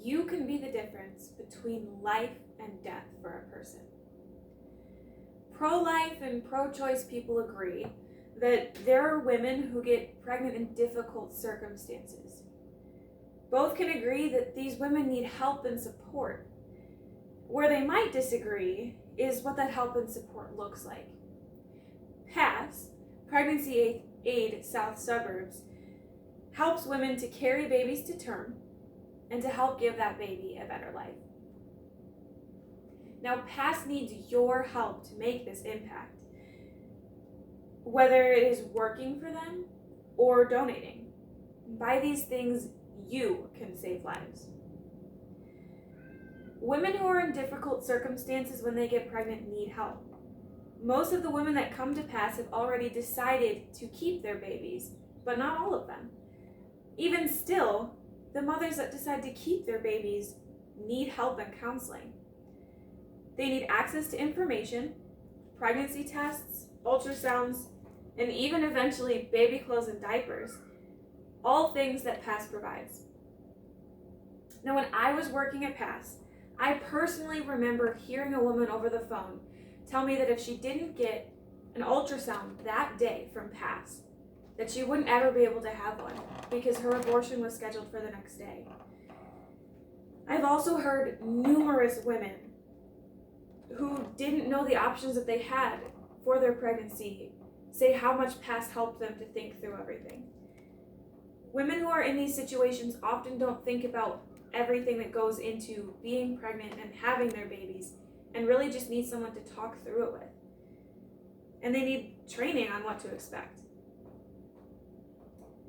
you can be the difference between life and death for a person. Pro-life and pro-choice people agree that there are women who get pregnant in difficult circumstances. Both can agree that these women need help and support. Where they might disagree is what that help and support looks like. PASS, Pregnancy Aid South Suburbs, helps women to carry babies to term and to help give that baby a better life. Now, PASS needs your help to make this impact, whether it is working for them or donating. By these things, you can save lives. Women who are in difficult circumstances when they get pregnant need help. Most of the women that come to PASS have already decided to keep their babies, but not all of them. Even still, the mothers that decide to keep their babies need help and counseling. They need access to information, pregnancy tests, ultrasounds, and even eventually baby clothes and diapers, all things that PASS provides. Now, when I was working at PASS, I personally remember hearing a woman over the phone tell me that if she didn't get an ultrasound that day from PASS, that she wouldn't ever be able to have one because her abortion was scheduled for the next day. I've also heard numerous women who didn't know the options that they had for their pregnancy say how much PASS helped them to think through everything. Women who are in these situations often don't think about everything that goes into being pregnant and having their babies, and really just need someone to talk through it with. And they need training on what to expect.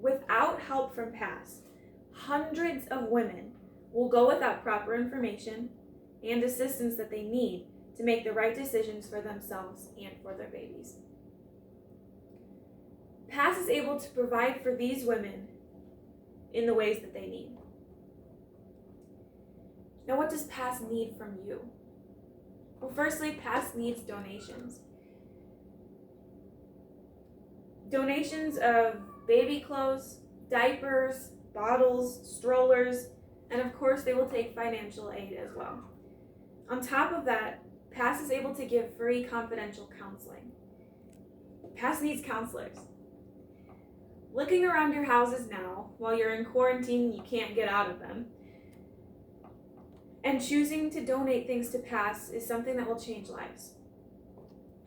Without help from PASS, hundreds of women will go without proper information and assistance that they need to make the right decisions for themselves and for their babies. PASS is able to provide for these women in the ways that they need. Now, what does PASS need from you? Well, firstly, PASS needs donations. Donations of baby clothes, diapers, bottles, strollers, and of course they will take financial aid as well. On top of that, PASS is able to give free confidential counseling. PASS needs counselors. Looking around your houses now, while you're in quarantine and you can't get out of them, and choosing to donate things to PASS is something that will change lives.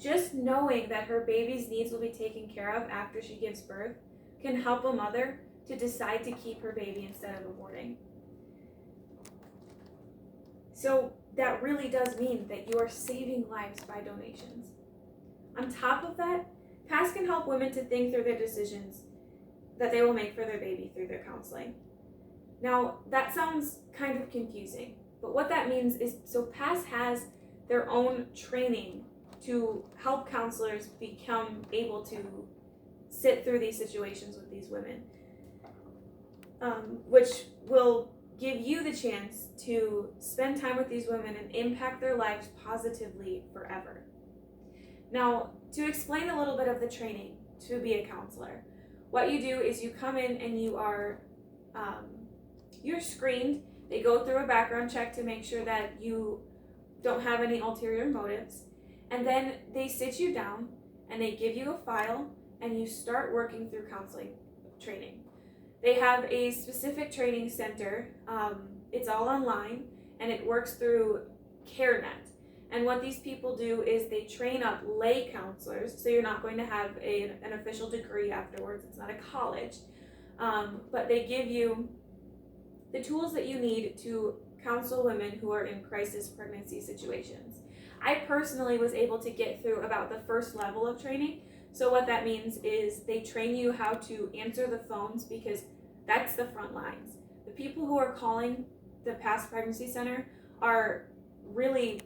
Just knowing that her baby's needs will be taken care of after she gives birth can help a mother to decide to keep her baby instead of aborting. So that really does mean that you are saving lives by donations. On top of that, PASS can help women to think through their decisions that they will make for their baby through their counseling. Now, that sounds kind of confusing, but what that means is, so PASS has their own training to help counselors become able to sit through these situations with these women, which will give you the chance to spend time with these women and impact their lives positively forever. Now, to explain a little bit of the training to be a counselor, what you do is you come in and you're screened. They go through a background check to make sure that you don't have any ulterior motives. And then they sit you down and they give you a file and you start working through counseling training. They have a specific training center. It's all online and it works through CareNet. And what these people do is they train up lay counselors, so you're not going to have an official degree afterwards. It's not a college. But they give you the tools that you need to counsel women who are in crisis pregnancy situations. I personally was able to get through about the first level of training. So what that means is they train you how to answer the phones, because that's the front lines. The people who are calling the PASS Pregnancy Center are really,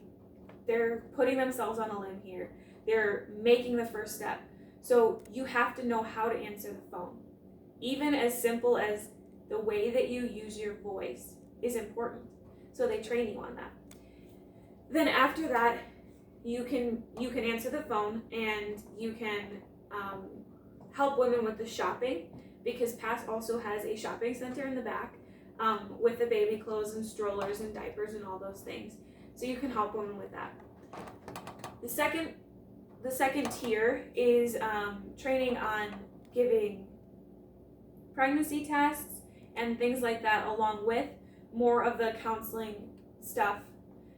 they're putting themselves on a limb here. They're making the first step. So you have to know how to answer the phone. Even as simple as the way that you use your voice is important. So they train you on that. Then after that, you can answer the phone and you can help women with the shopping, because PASS also has a shopping center in the back. with the baby clothes and strollers and diapers and all those things. So you can help women with that. The second tier is training on giving pregnancy tests and things like that, along with more of the counseling stuff.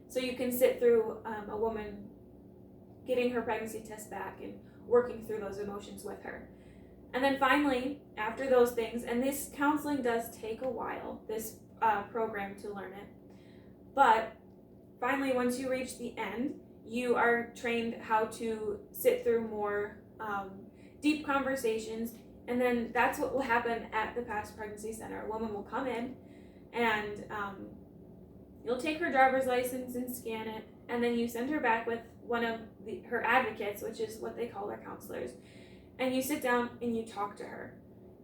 So you can sit through a woman getting her pregnancy test back and working through those emotions with her. And then finally, after those things, and this counseling does take a while, this program to learn it, but finally, once you reach the end, you are trained how to sit through more deep conversations, and then that's what will happen at the Past Pregnancy Center. A woman will come in, and you'll take her driver's license and scan it, and then you send her back with one of her advocates, which is what they call their counselors, and you sit down and you talk to her,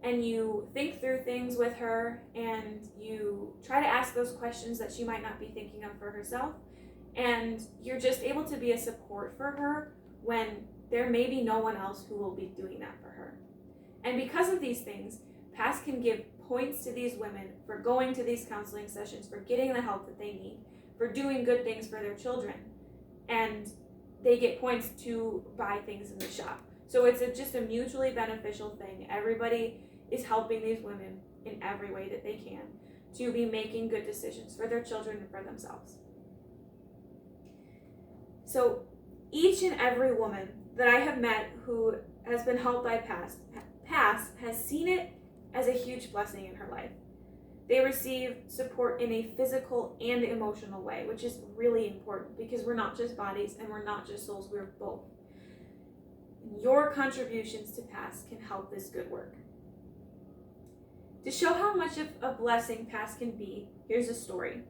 and you think through things with her, and you try to ask those questions that she might not be thinking of for herself, and you're just able to be a support for her when there may be no one else who will be doing that for her. And because of these things, PASS can give points to these women for going to these counseling sessions, for getting the help that they need, for doing good things for their children, and they get points to buy things in the shop. So it's just a mutually beneficial thing. Everybody is helping these women in every way that they can to be making good decisions for their children and for themselves. So each and every woman that I have met who has been helped by PASS has seen it as a huge blessing in her life. They receive support in a physical and emotional way, which is really important because we're not just bodies and we're not just souls, we're both. Your contributions to PASS can help this good work. To show how much of a blessing PASS can be, here's a story.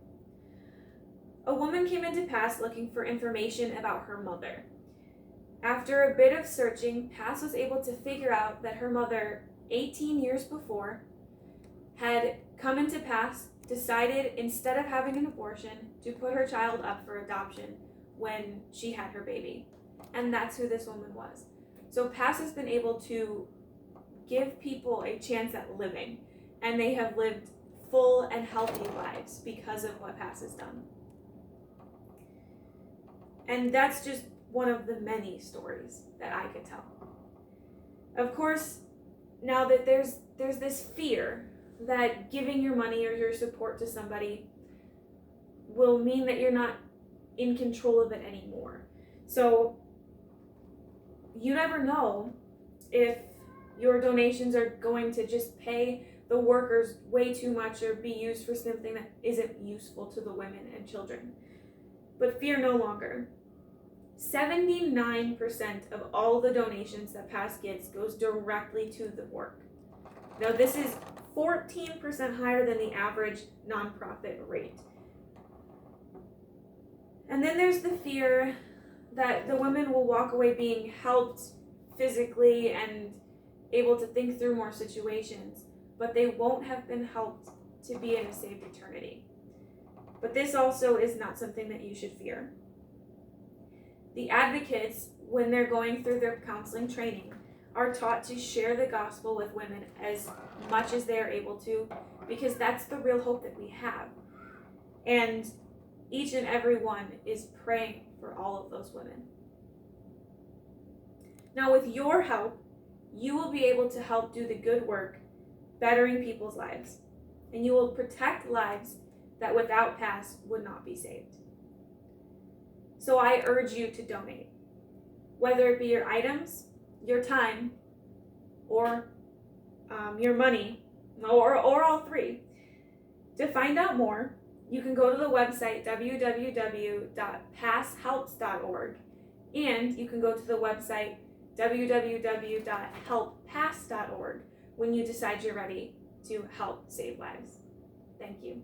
A woman came into PASS looking for information about her mother. After a bit of searching, PASS was able to figure out that her mother, 18 years before, had come into PASS, decided instead of having an abortion to put her child up for adoption when she had her baby. And that's who this woman was. So PASS has been able to give people a chance at living, and they have lived full and healthy lives because of what PASS has done. And that's just one of the many stories that I could tell. Of course, now that there's this fear that giving your money or your support to somebody will mean that you're not in control of it anymore. So you never know if your donations are going to just pay the workers way too much or be used for something that isn't useful to the women and children. But fear no longer. 79% of all the donations that PASS gets goes directly to the work. Now this is 14% higher than the average nonprofit rate. And then there's the fear that the women will walk away being helped physically and able to think through more situations, but they won't have been helped to be in a saved eternity. But this also is not something that you should fear. The advocates, when they're going through their counseling training, are taught to share the gospel with women as much as they are able to, because that's the real hope that we have. And each and every one is praying for all of those women. Now, with your help, you will be able to help do the good work, bettering people's lives, and you will protect lives that without PASS would not be saved. So I urge you to donate, whether it be your items, your time, or your money, or all three. To find out more, you can go to the website www.passhelps.org, and you can go to the website www.helppass.org when you decide you're ready to help save lives. Thank you.